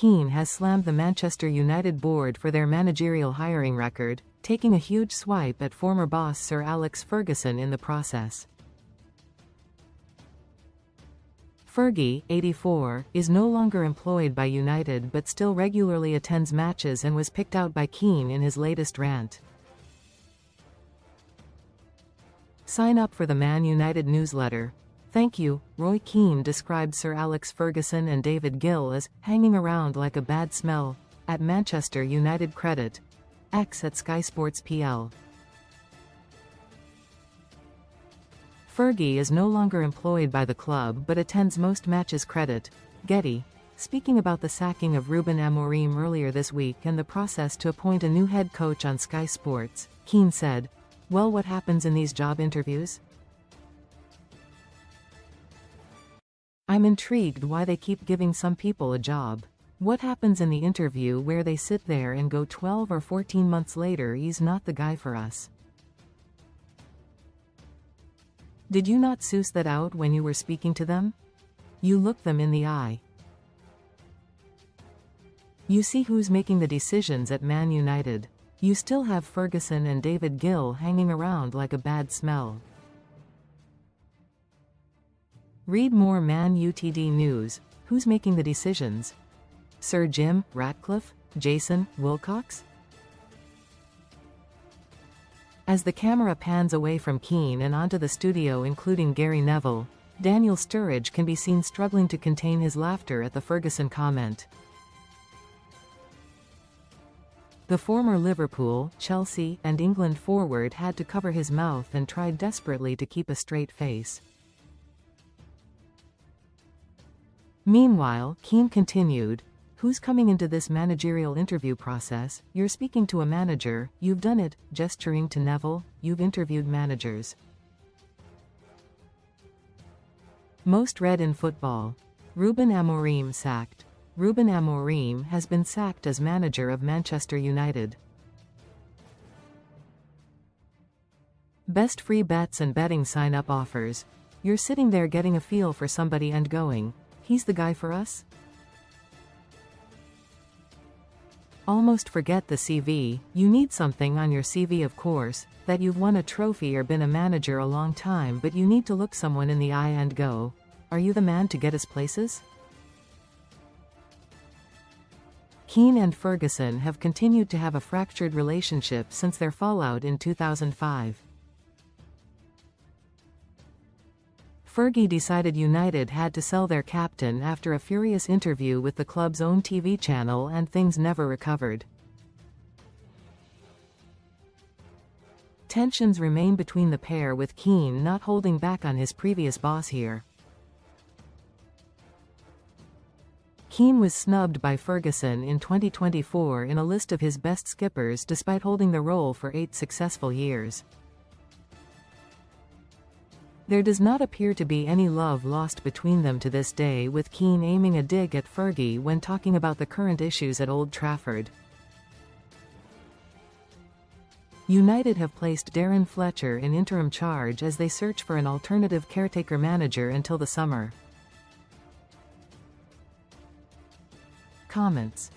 Keane has slammed the Manchester United board for their managerial hiring record, taking a huge swipe at former boss Sir Alex Ferguson in the process. Fergie, 84, is no longer employed by United but still regularly attends matches and was picked out by Keane in his latest rant. Sign up for the Man United newsletter. Thank you. Roy Keane described Sir Alex Ferguson and David Gill as hanging around like a bad smell at Manchester UnitedCredit. X at Sky Sports PL. Fergie is no longer employed by the club but attends most matches credit. Getty. Speaking about the sacking of Ruben Amorim earlier this week and the process to appoint a new head coach on Sky Sports, Keane said, "Well, what happens in these job interviews? I'm intrigued why they keep giving some people a job. What happens in the interview where they sit there and go 12 or 14 months later, he's not the guy for us? Did you not suss that out when you were speaking to them? You look them in the eye. You see who's making the decisions at Man United. You still have Ferguson and David Gill hanging around like a bad smell." Read more Man UTD news. Who's making the decisions? Sir Jim Ratcliffe? Jason Wilcox? As the camera pans away from Keane and onto the studio including Gary Neville, Daniel Sturridge can be seen struggling to contain his laughter at the Ferguson comment. The former Liverpool, Chelsea, and England forward had to cover his mouth and tried desperately to keep a straight face. Meanwhile, Keane continued, "Who's coming into this managerial interview process? You're speaking to a manager, you've done it," gesturing to Neville, "you've interviewed managers. Most read in football. Ruben Amorim sacked. Ruben Amorim has been sacked as manager of Manchester United. Best free bets and betting sign-up offers. You're sitting there getting a feel for somebody and going, he's the guy for us? Almost forget the CV. You need something on your CV, of course, that you've won a trophy or been a manager a long time, but you need to look someone in the eye and go, are you the man to get us places?" Keane and Ferguson have continued to have a fractured relationship since their fallout in 2005. Fergie decided United had to sell their captain after a furious interview with the club's own TV channel, and things never recovered. Tensions remain between the pair, with Keane not holding back on his previous boss here. Keane was snubbed by Ferguson in 2024 in a list of his best skippers despite holding the role for 8 successful years. There does not appear to be any love lost between them to this day, with Keane aiming a dig at Fergie when talking about the current issues at Old Trafford. United have placed Darren Fletcher in interim charge as they search for an alternative caretaker manager until the summer. Comments.